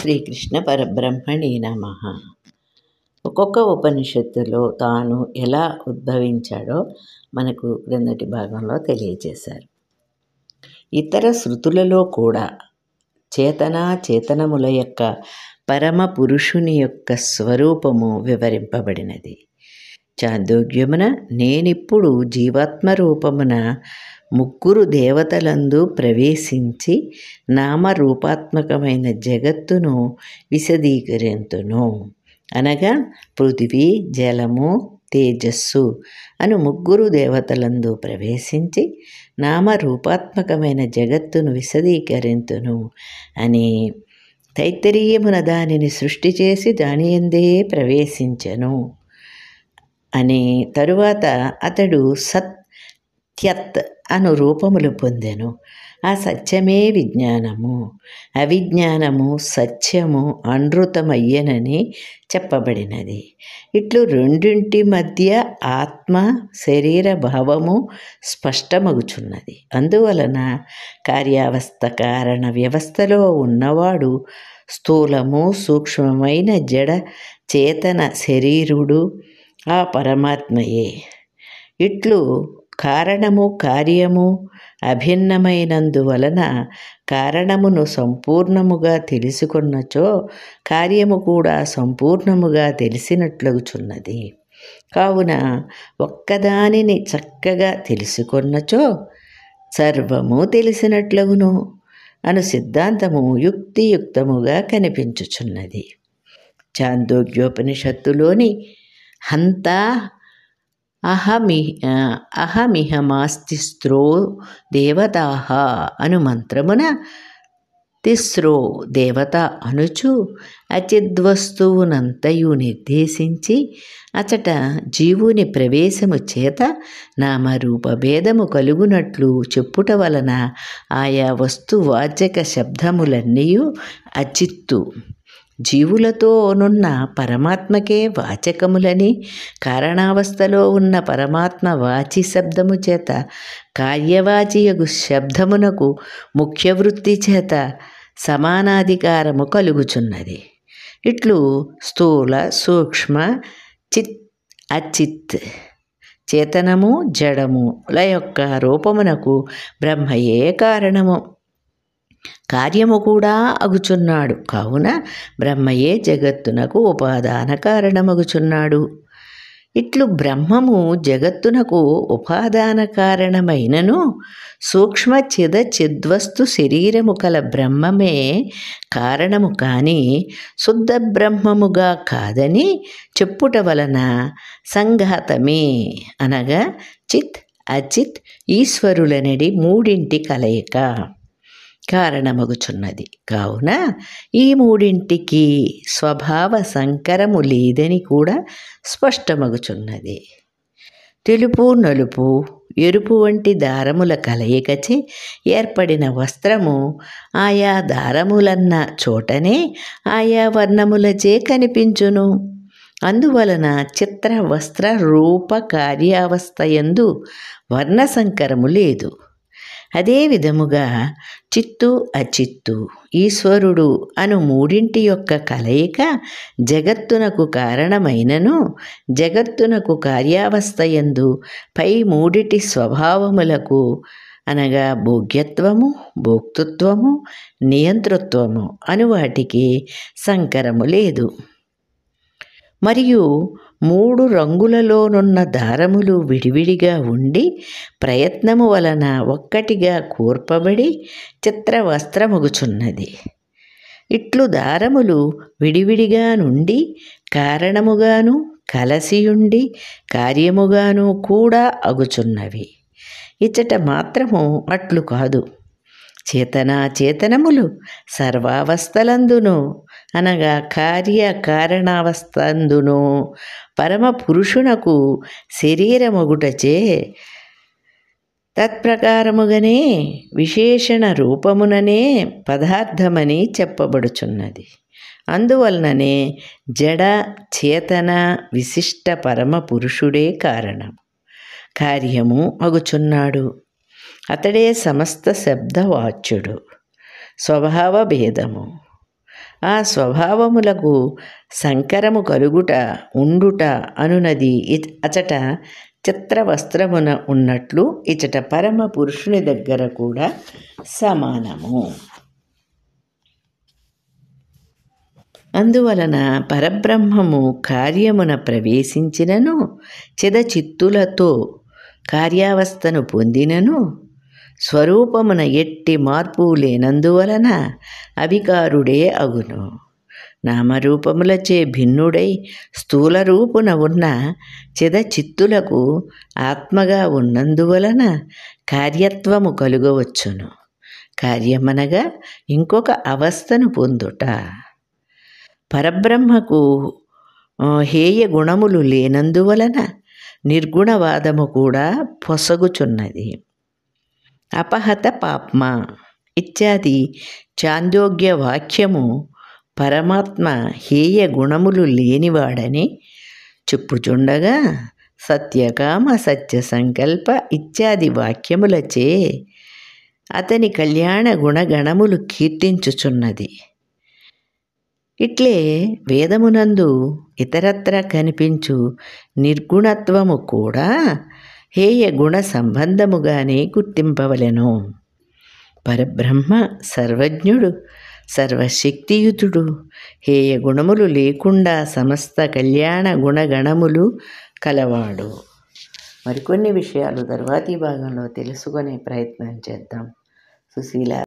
శ్రీకృష్ణ పరబ్రహ్మణే నమః. ఒక్కొక్క ఉపనిషత్తులో తాను ఎలా ఉద్భవించాడో మనకు క్రిందటి భాగంలో తెలియజేశారు. ఇతర శృతులలో కూడా చేతనముల యొక్క పరమ పురుషుని యొక్క స్వరూపము వివరింపబడినది. చాందోగ్యమున నేనిప్పుడు జీవాత్మ రూపమున ముగ్గురు దేవతలందు ప్రవేశించి నామరూపాత్మకమైన జగత్తును విశదీకరింతును. అనగా పృథివీ, జలము, తేజస్సు అను ముగ్గురు దేవతలందు ప్రవేశించి నామరూపాత్మకమైన జగత్తును విశదీకరింతును అని తైత్తరీయమున దానిని సృష్టి చేసి దాని యందే ప్రవేశించెను అని. తరువాత అతడు సత్యత్ అను రూపములు పొందెను. ఆ సత్యమే విజ్ఞానము, అవిజ్ఞానము సత్యము అనృతమయ్యనని చెప్పబడినది. ఇట్లు రెండింటి మధ్య ఆత్మ శరీర భావము స్పష్టమగుచున్నది. అందువలన కార్యావస్థ కారణ వ్యవస్థలో ఉన్నవాడు స్థూలము సూక్ష్మమైన జడ చేతన శరీరుడు ఆ పరమాత్మయే. ఇట్లు కారణము కార్యము అభిన్నమైనందువలన కారణమును సంపూర్ణముగా తెలుసుకున్నచో కార్యము కూడా సంపూర్ణముగా తెలిసినట్లగుచున్నది. కావున ఒక్కదానిని చక్కగా తెలుసుకున్నచో సర్వము తెలిసినట్లగును అను సిద్ధాంతము యుక్తియుక్తముగా కనిపించుచున్నది. చాందోగ్యోపనిషత్తులోని హంతా అహమిహమాస్తిస్రో దేవతాః అను మంత్రమున తిస్రో దేవత అనుచు అచిద్వస్తువునంతయు నిర్దేశించి అచట జీవుని ప్రవేశము చేత నామరూప భేదము కలుగునట్లు చెప్పుట వలన ఆయా వస్తువాచక శబ్దములన్నీయు అచిత్తు జీవులతోనున్న పరమాత్మకే వాచకములని, కారణావస్థలో ఉన్న పరమాత్మ వాచి శబ్దము చేత కార్యవాచియగు శబ్దమునకు ముఖ్యవృత్తి చేత సమానాధికారము కలుగుచున్నది. ఇట్లు స్థూల సూక్ష్మ చిత్ అచిత్ చేతనము జడముల యొక్క రూపమునకు బ్రహ్మయే కారణము, కార్యము కూడా అగుచున్నాడు. కావున బ్రహ్మయే జగత్తునకు ఉపాదాన కారణమగుచున్నాడు. ఇట్లు బ్రహ్మము జగత్తునకు ఉపాదాన కారణమైనను సూక్ష్మ చిద్వస్తు శరీరము కల బ్రహ్మమే కారణము కాని శుద్ధ బ్రహ్మముగా కాదని చెప్పుట వలన సంఘాతమే. అనగా చిత్ అచిత్ ఈశ్వరులనడి మూడింటి కలయిక కారణమగుచున్నది. కావున ఈ మూడింటికి స్వభావ సంకరము లేదని కూడా స్పష్టమగుచున్నది. తెలుపు నలుపు ఎరుపు వంటి దారముల కలయికచే ఏర్పడిన వస్త్రము ఆయా దారములన్న చోటనే ఆయా వర్ణములచే కనిపించును. అందువలన చిత్ర వస్త్ర రూప కార్యావస్థయందు వర్ణ సంకరము లేదు. అదే విధముగా చిత్తు అచిత్తు ఈశ్వరుడు అను మూడింటి యొక్క కలయిక జగత్తునకు కారణమైనను జగత్తునకు కార్యావస్థయందు పై మూడిటి స్వభావములకు అనగా భోగ్యత్వము భోక్తృత్వము నియంతృత్వము అను వాటికి సంకరము లేదు. మరియు మూడు రంగులలోనున్న దారములు విడివిడిగా ఉండి ప్రయత్నము వలన ఒక్కటిగా కూర్పబడి చిత్రవస్త్రమగుచున్నది. ఇట్లు దారములు విడివిడిగా నుండి కారణముగాను కలసియుండి కార్యముగాను కూడా అగుచున్నవి. ఇచ్చట మాత్రము అట్లు కాదు. చేతనములు సర్వావస్థలందును అనగా కార్య కారణావస్థందును పరమ పురుషునకు శరీరమొగుటచే తత్ప్రకారముగానే విశేషణ రూపముననే పదార్థమని చెప్పబడుచున్నది. అందువలననే జడ చేతన విశిష్ట పరమ పురుషుడే కారణం కార్యము అగుచున్నాడు. అతడే సమస్త శబ్దవాచ్యుడు. స్వభావ భేదము ఆ స్వభావములకు సంకరము కలుగుట ఉండుట అనునది అచట చిత్రవస్త్రమున ఉన్నట్లు ఇచట పరమ పురుషుని దగ్గర కూడా సమానము. అందువలన పరబ్రహ్మము కార్యమున ప్రవేశించినను చిదచిత్తులతో కార్యావస్థను పొందినను స్వరూపమున ఎట్టి మార్పు లేనందువలన అవికారుడే అగును. నామరూపములచే భిన్నుడై స్థూల రూపున ఉన్న చిదచిత్తులకు ఆత్మగా ఉన్నందువలన కార్యత్వము కలుగవచ్చును. కార్యమనగా ఇంకొక అవస్థను పొందుట. పరబ్రహ్మకు హేయ గుణములు లేనందువలన నిర్గుణవాదము కూడా పొసగుచున్నది. అపహత పాప్మ ఇత్యాది చాందోగ్య వాక్యము పరమాత్మ హేయ గుణములు లేనివాడని చెప్పుచుండగా సత్యకామ సత్య సంకల్ప ఇత్యాది వాక్యములచే అతని కళ్యాణ గుణగణములు కీర్తించుచున్నది. ఇట్లే వేదమునందు ఇతరత్ర కనిపించు నిర్గుణత్వము కూడా హేయ గుణ సంబంధముగానే గుర్తింపవలెను. పరబ్రహ్మ సర్వజ్ఞుడు, సర్వశక్తియుతుడు, హేయ గుణములు లేకుండా సమస్త కళ్యాణ గుణగణములు కలవాడు. మరికొన్ని విషయాలు తరువాతి భాగంలో తెలుసుకునే ప్రయత్నం చేద్దాం. సుశీల.